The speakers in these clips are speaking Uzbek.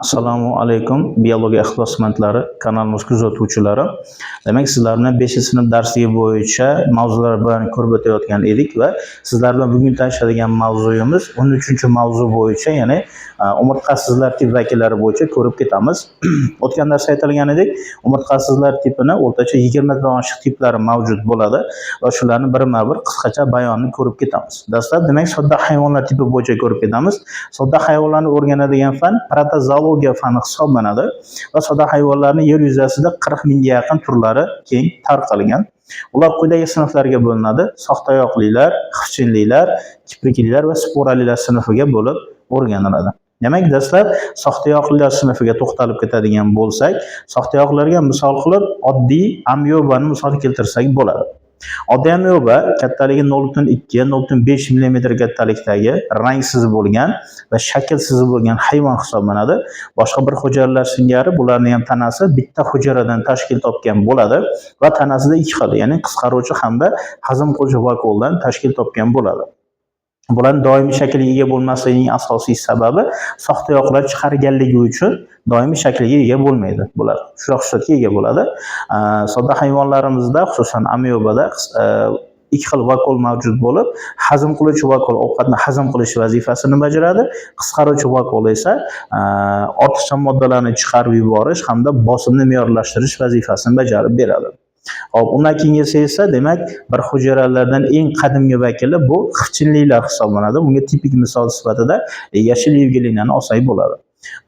Assalomu alaykum biologiya ixlosmandlari, kanalimiz kuzatuvchilari. Demak, sizlar bilan 5-sinf darsligi bo'yicha mavzular bilan ko'rib o'tayotgan edik va sizlar bilan bugun tanishadigan mavzuyimiz 13-mavzu bo'yicha, ya'ni umurtqasizlar tip vakillari bo'yicha ko'rib ketamiz. O'tgan darsda aytilganidek, umurtqasizlar tipini o'rtacha 20 dan oshiq tiplari mavjud bo'ladi va shularni birma-bir qisqacha bayonini ko'rib ketamiz. Dastlab, demak, sodda hayvonlar tipi bo'yicha ko'rib ketamiz. Sodda hayvonlarni o'rganadigan fan protozoologiya fani hisoblanadi va sodda hayvonlarning yer yuzasida 40 mingga yaqin turlari keng tarqalgan. Ular quyidagi sinflarga bo'linadi: soxtaoyoqlilar, xifchinlilar, kipriklilar va sporalilar sinfiga bo'lib o'rganiladi. Demak, dastlab soxtaoyoqlilar sinfiga to'xtalib ketadigan bo'lsak, soxtaoyoqlarga misol qilib oddiy amyobani misol keltirsak bo'ladi. Oddiy amyoba kattaligi 0.2-0.5 mm kattalikdagi, rangsiz bo'lgan va shaklsiz bo'lgan hayvon hisoblanadi. Boshqa bir hujayralar singari bularning ham tanasi bitta hujayradan tashkil topgan bo'ladi va tanasida ikki xil, ya'ni qisqaruvchi hamda hazm qiluvchi vakuoldan tashkil topgan bo'ladi. Bularning doimiy shaklga ega bo'lmasligining asosiy sababi soxtaoyoqlar chiqarganligi uchun doimiy shaklga ega bo'lmaydi. Bular shu xususiyatga ega bo'ladi. Sodda hayvonlarimizda, xususan amyobada ikki xil vakuol mavjud bo'lib, hazm qiluvchi vakuol ovqatni hazm qilish vazifasini bajaradi. Qisqaruvchi vakuol esa ortiqcha moddalarni chiqarib yuborish hamda bosimni me'yorlashtirish vazifasini bajarib beradi. Hop, undan keyingisi esa demak bir hujayralardan eng qadimgi vakili bu xifchinlilar hisoblanadi. Bunga tipik misol sifatida yashil yevgeliniyani olsak bo'ladi.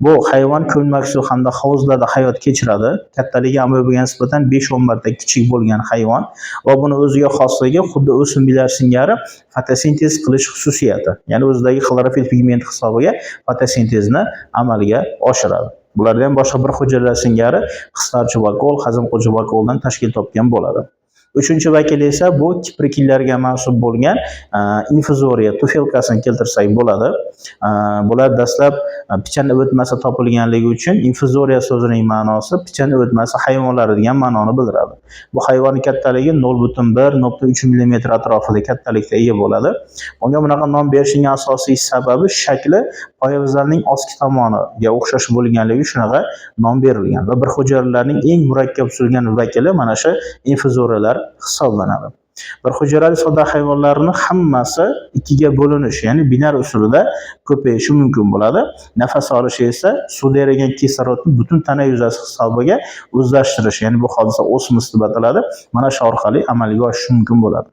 Bu hayvon ko'lmak suv hamda hovuzlarda hayot kechiradi. Kattaligi amyobaga nisbatan 5-10 marta kichik bo'lgan hayvon va buni o'ziga xosligi xuddi o'simliklar singari fotosintez qilish xususiyati. Ya'ni o'zidagi xlorofil pigment hisobiga fotosintezni amalga oshiradi. Bularda ham boshqa bir hujayralar singari qisqaruvchi vakuol, hazm qiluvchi vakuoldan tashkil topgan bo'ladi. Uchinchi vakil esa bu kipriklarga mansub bo'lgan infuzoriya tufelkasini keltirsak bo'ladi. Bular dastlab pichan o'tmasi topilganligi uchun infuzoriya so'zining ma'nosi pichan o'tmasi hayvonlari degan ma'noni bildiradi. Bu hayvonning kattaligi 0.1-0.3 mm atrofida kattalikda ega bo'ladi. Bunga bunaqa nom berishning asosiy sababi shakli poyabzalning ostki tomoniga o'xshash bo'lganligi shunaqa nom berilgan va bir hujayralarning eng murakkab tuzilgan vakili mana shu infuzoriyalar hisoblanadi. Bir hujayrali sodda hayvonlarning hammasi ikkiga bo'linish, ya'ni binar usulida ko'payishi mumkin bo'ladi. Nafas olishi esa suvda erigan kislorodni butun tana yuzasi hisobiga o'zlashtirish, ya'ni bu hodisa osmos deb ataladi. Mana shu orqali amalga oshishi mumkin bo'ladi.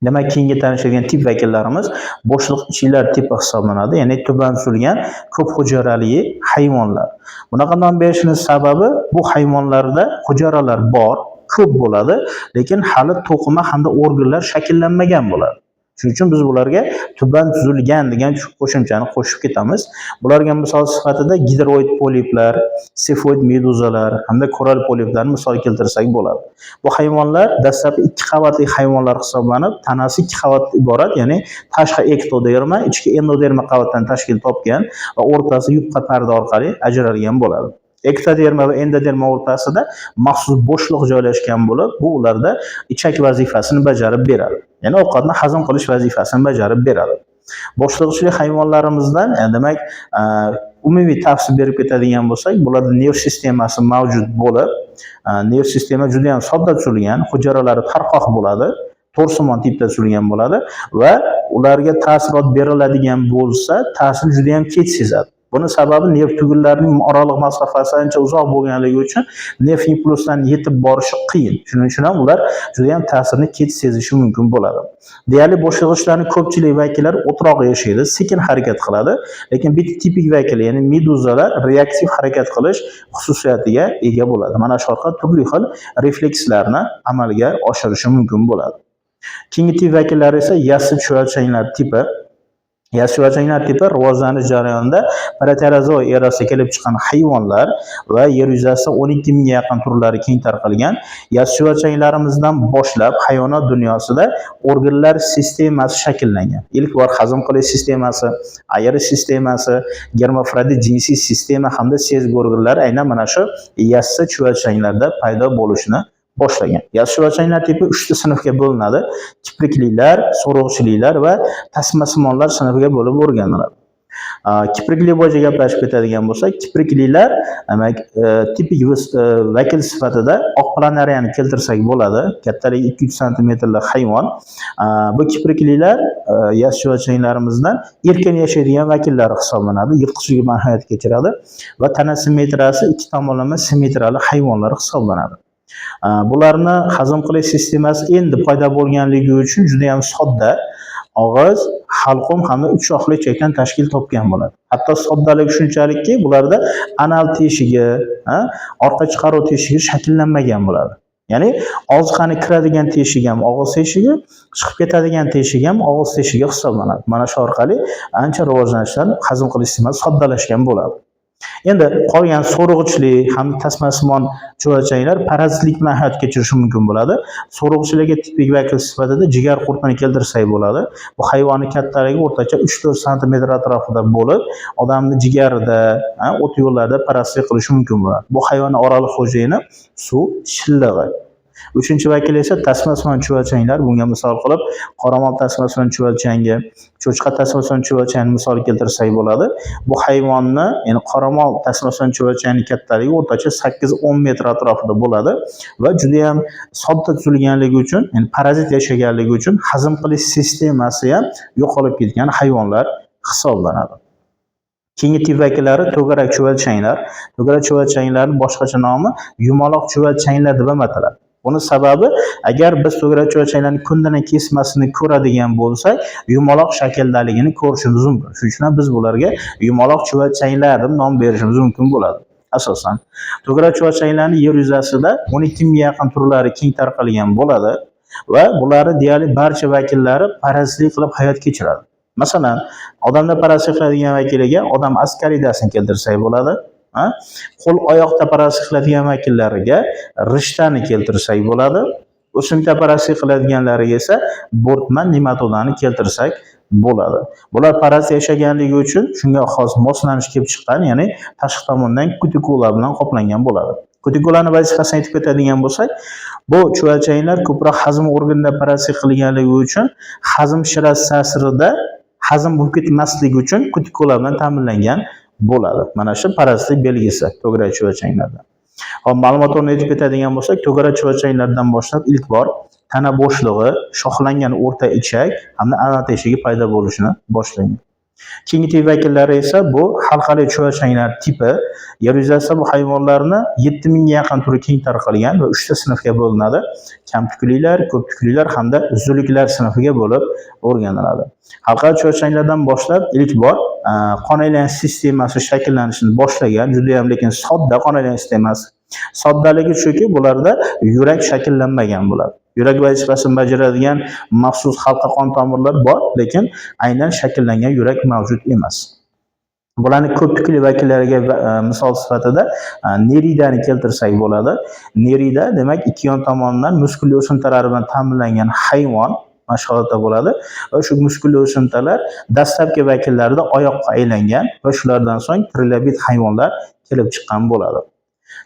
Demak, keyingi tanishadigan tip vakillarimiz bo'shliq ichiklar tipi hisoblanadi, ya'ni tuban tuzilgan ko'p hujayrali hayvonlar. Bunaqa nom berishining sababi bu hayvonlarda hujayralar bor, ko'p bo'ladi, lekin hali to'qima hamda organlar shakllanmagan bo'ladi. Shuning uchun biz bularga tuban tuzilgan degan qo'shimchani qo'shib ketamiz. Bularga misol sifatida gidroid poliplar, sefoid meduzalar hamda koral poliplarni misol keltirsak bo'ladi. Bu hayvonlar dastlabki 2 qavatli hayvonlar hisoblanib, tanasi 2 qavatdan iborat, ya'ni tashqi ektoderma, ichki endoderma qavatdan tashkil topgan va o'rtasi yupqa parda orqali ajralgan bo'ladi. Ektoderma va endoderma o'rtasida maxsus bo'shliq joylashgan bo'lib, bu ularda ichak vazifasini bajarib beradi. Ya'ni ovqatni hazm qilish vazifasini bajarib beradi. Bo'shliq ichli hayvonlarimizdan, demak, umumiy tavsiya berib ketadigan bo'lsak, bularda nerv sistemasi mavjud bo'lib, nerv sistema juda ham sodda tuzilgan, hujayralari tarqoq bo'ladi, to'rsimon tipda tuzilgan bo'ladi va ularga ta'sirot beriladigan bo'lsa, ta'sir juda ham kech sezadi. Buni sababi nerv tugallarining oraliq masofasi ancha uzoq bo'lganligi uchun nerv impulslarining yetib borishi qiyin. Shuning uchun ham ular juda ham ta'sirni kech sezishi mumkin bo'ladi. Deyarli bo'shlig'ichlarning ko'pchilik vakillari o'troq yashaydi, sekin harakat qiladi, lekin bitta tipik vakil, ya'ni meduzalar reaktiv harakat qilish xususiyatiga ega bo'ladi. Mana shu orqali turli xil reflekslarni amalga oshirishi mumkin bo'ladi. Keyingi tip vakillari esa yassi chuvalchanglar tipi. Yassi-chuvalchanglar tipi rivojlanish jarayonida proterozoy erasiga kelib chiqqan hayvonlar va yer yuzasida 12 mingga yaqin turlari keng tarqalgan. Yassi-chuvalchanglarimizdan boshlab hayvonot dunyosida organlar sistemasi shakllangan. Ilk bor hazm qilish sistemasi, ayirish sistemasi, germafrodit jinsiy sistema hamda sezgi organlari aynan mana shu yassi-chuvalchanglarda paydo bo'lishni boshlagan. Yassi-chuvalchanglar tipi 3 ta sinfga bo'linadi: kipriklilar, so'roqchiliklar va tasmasimonlar sinfiga bo'lib o'rganiladi. Kiprikli bo'yicha gaplashib ketadigan bo'lsak, kipriklilar demak tipik vakil sifatida oq planariyani keltirsak bo'ladi. Kattaligi 2-3 santimetrlik hayvon. Bu kipriklilar yassi chuvalchanlarimizdan erkin yashaydigan vakillari hisoblanadi. Yirtqichligi bilan hayot kechiradi va tana simmetriyasi ikki tomonlama simmetriyali hayvonlar hisoblanadi. Bularni hazm qilish sistemasi endi paydo bo'lganligi uchun juda ham sodda, og'iz, halqum hamda 3 shoxli ichakdan tashkil topgan bo'ladi. Hatto soddaligi shunchalikki, bularda anal teshigi, orqa chiqaruv teshigi shakllanmagan bo'ladi. Ya'ni oziqani kiradigan teshik ham og'iz teshigi, chiqib ketadigan teshik ham og'iz teshigi hisoblanadi. Mana shu orqali ancha rivojlanishlar, hazm qilish sistemasi soddalashgan bo'ladi. Endi qolgan so'rg'ichli hamda tasmasimon chuvalchanglar parazitlik bilan hayot kechirishi mumkin bo'ladi. So'rg'ichlarga tipik vakil sifatida jigar qurtini keltirsak bo'ladi. Bu hayvonning kattaligi o'rtacha 3-4 santimetr atrofida bo'lib, odamni jigarida, o't yo'llarida parazitlik qilishi mumkin bo'ladi. Bu hayvonning oraliq xo'jayini suv shillig'i. Uchinchi vakil esa tasmasimon chuvalchanglar. Bunga misol qilib qoramol tasmasimon chuvalchangi, cho'chqa tasmasimon chuvalchangni misol keltirsak bo'ladi. Bu hayvonni, ya'ni qoramol tasmasimon chuvalchangining kattaligi o'rtacha 8-10 metr atrofida bo'ladi va juda ham sodda tuzilganligi uchun, ya'ni parazit yashaganligi uchun hazm qilish sistemasi ham yo'qolib ketgan hayvonlar hisoblanadi. Keyingi tip vakillari to'garak chuvalchanglar. To'garak chuvalchanglarning boshqacha nomi yumaloq chuvalchanglar deb ham ataladi. Buni sababi, agar biz to'garak chuvalchanglarning kundaning kesmasini ko'radigan bo'lsak, yumaloq shakldaligini ko'rishimiz mumkin. Shuning uchun biz bularga yumaloq chuvalchanglar deb nom berishimiz mumkin bo'ladi. Asosan, to'garak chuvalchanglarning yer yuzasida 12 mingga yaqin turlari keng tarqalgan bo'ladi va bularni deyarli barcha vakillari parazitlik qilib hayot kechiradi. Masalan, odamda parazitlik qiladigan vakiliga odam askaridasini keltirsak bo'ladi. Qo'l oyoqda parazitlik qiladigan vakillariga rishtani keltirsak bo'ladi. O'simta parazitlik qiladiganlariga esa bo'rtman nematodani keltirsak bo'ladi. Bular parazit yashaganligi uchun shunga xos moslanish kelib chiqqan, ya'ni tashqi tomondan kutikula bilan qoplangan bo'ladi. Kutikulaning vazifasini aytib ketadigan bo'lsak, bu chuvalchanglar ko'proq hazm organida parazitlik qilganligi uchun hazm shirasi ta'sirida hazm bo'lib ketmasligi uchun kutikula bilan ta'minlangan bo'ladi. Mana shu parazitlik belgisi to'garak chuvalchanglarda. Hop, ma'lumotlarni aytib ketadigan bo'lsak, to'garak chuvalchanglardan boshlab ilk bor tana bo'shlig'i, shoxlangan o'rta ichak hamda anal teshigi paydo bo'lishni boshlagan. Keyingi tip vakillari esa bu halqali chuvalchanglar tipi. Yer yuzasida bu hayvonlarni 7000 ga yaqin turi keng tarqalgan va 3 ta sinfga bo'linadi. Kamtuklilar, ko'ptuklilar hamda zuluklar sinfiga bo'lib o'rganiladi. Halqali chuvalchanglardan boshlab ilk bor qon aylanish sistemasi shakllanishni boshlagan, juda ham lekin sodda qon aylanish sistemasi. Soddaligi shuki, bularda yurak shakllanmagan bo'ladi. Yurak vazifasini bajaradigan maxsus halqa qon tomirlar bor, lekin aynan shakllangan yurak mavjud emas. Bularning ko'ptukli vakillariga misol sifatida neridani keltirsak bo'ladi. Nerida demak ikki yon tomonidan muskulli o'simtalari bilan ta'minlangan hayvon mashg'ulotda bo'ladi va shu muskulli o'simtalar dastlabki vakillarida oyoqqa aylangan va shulardan so'ng trilobit hayvonlar kelib chiqqan bo'ladi.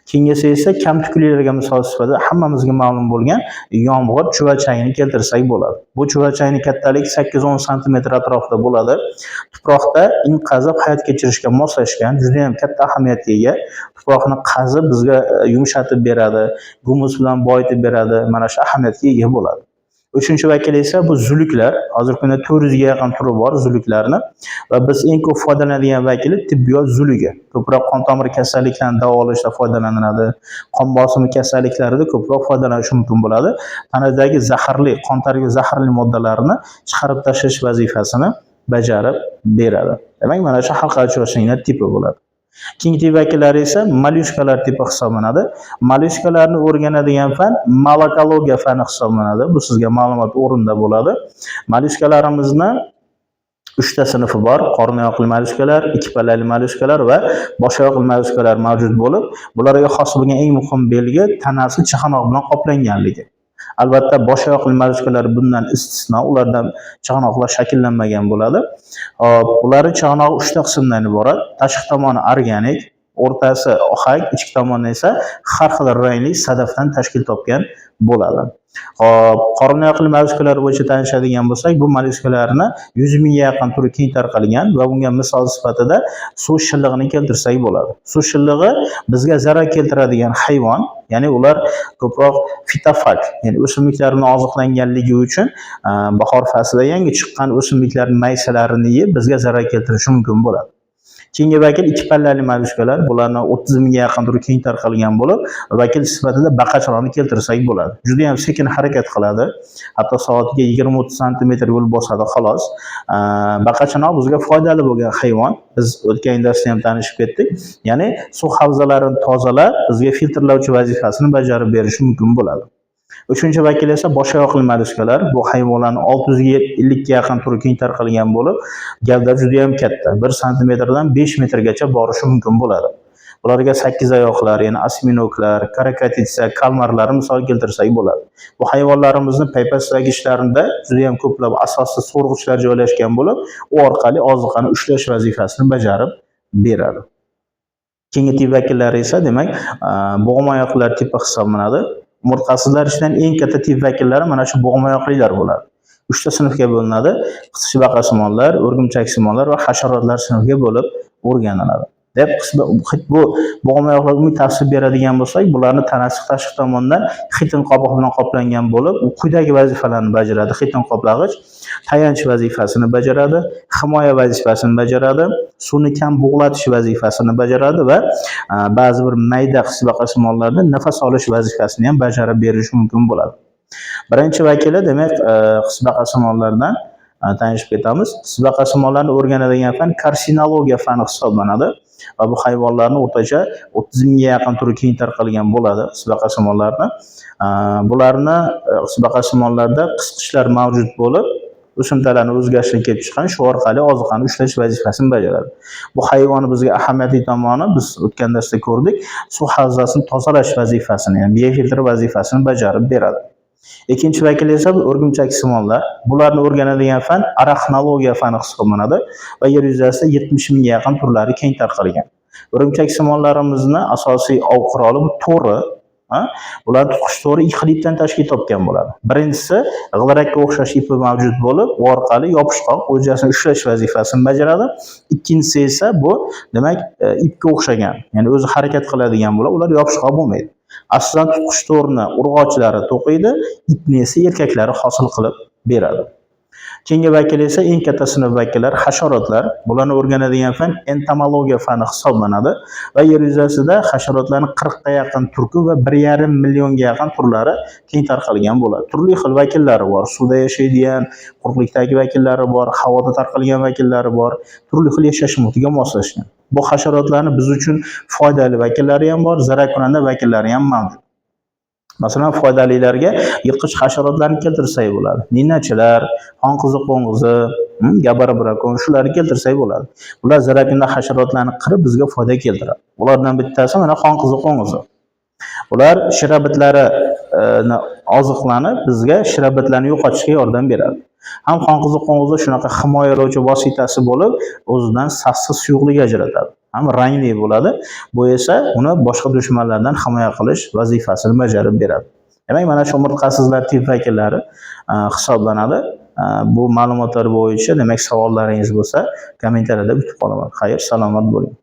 Keyingisi esa kamtuklilarga misol sifatida hammamizga ma'lum bo'lgan yomg'ir chuvalchangini keltirsak bo'ladi. Bu chuvalchangning kattaligi 8-10 santimetr atrofida bo'ladi. Tuproqda in qazib hayot kechirishga moslashgan, juda ham katta ahamiyatga ega. Tuproqni qazib bizga yumshatib beradi, gumus bilan boyitib beradi. Mana shu ahamiyatga ega bo'ladi. Uchinchi vakil esa bu zuluklar. Hozirgi kunda 400 ga yaqin turi bor zuluklarni va biz eng ko'p foydalanadigan vakili tibbiyot zulugi. Ko'proq qon tomiri kasalliklarini davolashda foydalaniladi. Qon bosimi kasalliklarida ko'proq foydalanish mumkin bo'ladi. Tanadagi zaharli, qon tarkibi zaharli moddalarni chiqarib tashlash vazifasini bajarib beradi. Demak, mana shu halqali chuvalchanglar tipi bo'ladi. Keyingi tip vakillari esa molyushkalar tipi hisoblanadi. Molyushkalarni o'rganadigan fan molekologiya fani hisoblanadi. Bu sizga ma'lumot o'rinda bo'ladi. Molyushkalarimizni 3 ta sinfi bor. Qornoyoqli molyushkalar, ikki pallali molyushkalar va boshoyoqli molyushkalar mavjud bo'lib, bularga xos bo'lgan eng muhim belgi tanasi chig'anoq bilan qoplanganligi. Albatta, boshoyoqli molyushkalar bundan istisno, ulardan chig'anoqlar shakllanmagan bo'ladi. Ularning chig'anog'i 3 ta qismdan iborat. Tashqi tomoni organik, o'rtasi ohak, ichki tomoni esa har xil rangli sadafdan tashkil topgan bo'ladi. Hop, qorin oyoqli mollyuskalar bo'yicha tanishadigan bo'lsak, bu mollyuskalarni 100 mingga yaqin turi keng tarqalgan va bunga misol sifatida suv shillig'ini keltirsak bo'ladi. Suv shillig'i bizga zarar keltiradigan hayvon, ya'ni ular ko'proq fitofag, ya'ni o'simliklarni oziqlanganligi uchun bahor faslida yangi chiqqan o'simliklarning maysalarini yeb bizga zarar keltirishi mumkin bo'ladi. Keyingi vakil ikki pallali mollyuskalar, bularni 30 mingga yaqin turi keng tarqalgan bo'lib, vakil sifatida baqachoqni keltirsak bo'ladi. Juda ham sekin harakat qiladi. Hatto soatiga 20-30 santimetr yo'l bosadi xolos. Baqachoq bizga foydali bo'lgan hayvon. Biz o'tgan darsda ham tanishib ketdik. Ya'ni suv havzalarini tozalab, bizga filtrlovchi vazifasini bajarib berishi mumkin bo'ladi. Uchinchi vakil esa bosh oyoqli mollyuskalar. Bu hayvonlarning 650 ga yaqin turi keng tarqalgan bo'lib, gavdasi juda ham katta. 1 santimetrdan 5 metrgacha borishi mumkin bo'ladi. Ularga 8 oyoqlar, ya'ni osminoklar, karakatitsa, kalmarlar misol keltirsak bo'ladi. Bu hayvonlarimizni paypaslag'ichlarida juda ham ko'plab asosli so'rg'ichlar joylashgan bo'lib, u orqali oziqani ushlash vazifasini bajarib beradi. Keyingi tip vakillari esa demak, bo'g'imoyoqlar tipi hisoblanadi. Umurtqasizlar ichidan eng katta tip vakillari mana shu bo'g'imoyoqlilar bo'ladi. 3 ta sinfga bo'linadi. Qisqichbaqasimonlar, o'rgimchaksimonlar va hasharotlar sinfiga bo'lib o'rganiladi. Deb bu bo'g'imoyoqlarga umumiy tavsif beradigan bo'lsak, bularning tanasi tashqi tomondan xitin qobiq bilan qoplangan bo'lib, u quyidagi vazifalarni bajaradi. Xitin qoplag'ich tayanch vazifasini bajaradi, himoya vazifasini bajaradi, suvni kam bug'latish vazifasini bajaradi va ba'zi bir mayda qisqichbaqasimonlarda nafas olish vazifasini ham bajarib berishi mumkin bo'ladi. Birinchi vakili demak qisqichbaqasimonlardan tanishib ketamiz. Qisqichbaqasimonlarni o'rganadigan fan karsinologiya fani hisoblanadi. Va bu hayvonlarni o'rtacha 30 mingga yaqin turi keng tarqalgan bo'ladi qisqichbaqasimonlarni. Bularni qisqichbaqasimonlarda qisqichlar mavjud bo'lib, o'simtalarni o'zgarishini kelib chiqqan, shu orqali oziqani ushlash vazifasini bajaradi. Bu hayvonni bizga ahamiyatli tomoni, biz o'tgan darsda ko'rdik, suv havzasini tozalash vazifasini, ya'ni biofiltr vazifasini bajarib beradi. Ikkinchi vakil esa o'rgimchaksimonlar. Bularni o'rganadigan fan arexnologiya fani hisoblanadi va yer yuzasida 70 mingga yaqin turlari keng tarqalgan. O'rgimchaksimonlarimizni asosiy ov quroli bu to'ri. Bular tutqich to'ri ixlibdan tashkil topgan bo'ladi. Birinchisi g'ildirakka o'xshash ipi mavjud bo'lib, u orqali yopishqoq o'ljasini ushlash vazifasini bajaradi. Ikkinchisi esa bu demak ipga o'xshagan, ya'ni o'zi harakat qiladigan bo'lib, ular yopishqoq bo'lmaydi. Aslida tutqich to'rini urg'ochlari to'qiydi, ipni esa erkaklari hosil qilib beradi. Keyingi vakil esa eng katta sinf vakillari hasharotlar. Bularni o'rganadigan fan entomologiya fani hisoblanadi va yer yuzasida hasharotlarning 40 ga yaqin turki va 1,5 millionga yaqin turlari keng tarqalgan bo'ladi. Turli xil vakillari bor. Suvda yashaydigan, quruqlikdagi vakillari bor, havoda tarqalgan vakillari bor. Turli xil yashash muhitiga moslashgan. Bu hasharotlarning biz uchun foydali vakillari ham bor, zararkunanda vakillari ham mavjud. Masalan, foydalilarga yirtqich hasharotlarni keltirsak bo'ladi. Ninachilar, xonqizi qo'ng'izi, gabara brakon shularni keltirsak bo'ladi. Ular zararkunanda hasharotlarni qirib bizga foyda keltiradi. Ulardan bittasi mana xonqizi qo'ng'izi. Ular shirabitlari oziqlanib bizga shirabitlarni yo'qotishga yordam beradi. Ham xonqizi qo'ng'izi shunaqa himoyalovchi vositasi bo'lib, o'zidan sassiq suyuqlik ajratadi. Ham rangli bo'ladi. Bu esa uni boshqa dushmanlardan himoya qilish vazifasini bajarib beradi. Demak, mana shu umurtqasizlar tip vakillari hisoblanadi. Bu ma'lumotlar bo'yicha demak savollaringiz bo'lsa, kommentariyada kutib qolaman. Xayr, salomat bo'ling.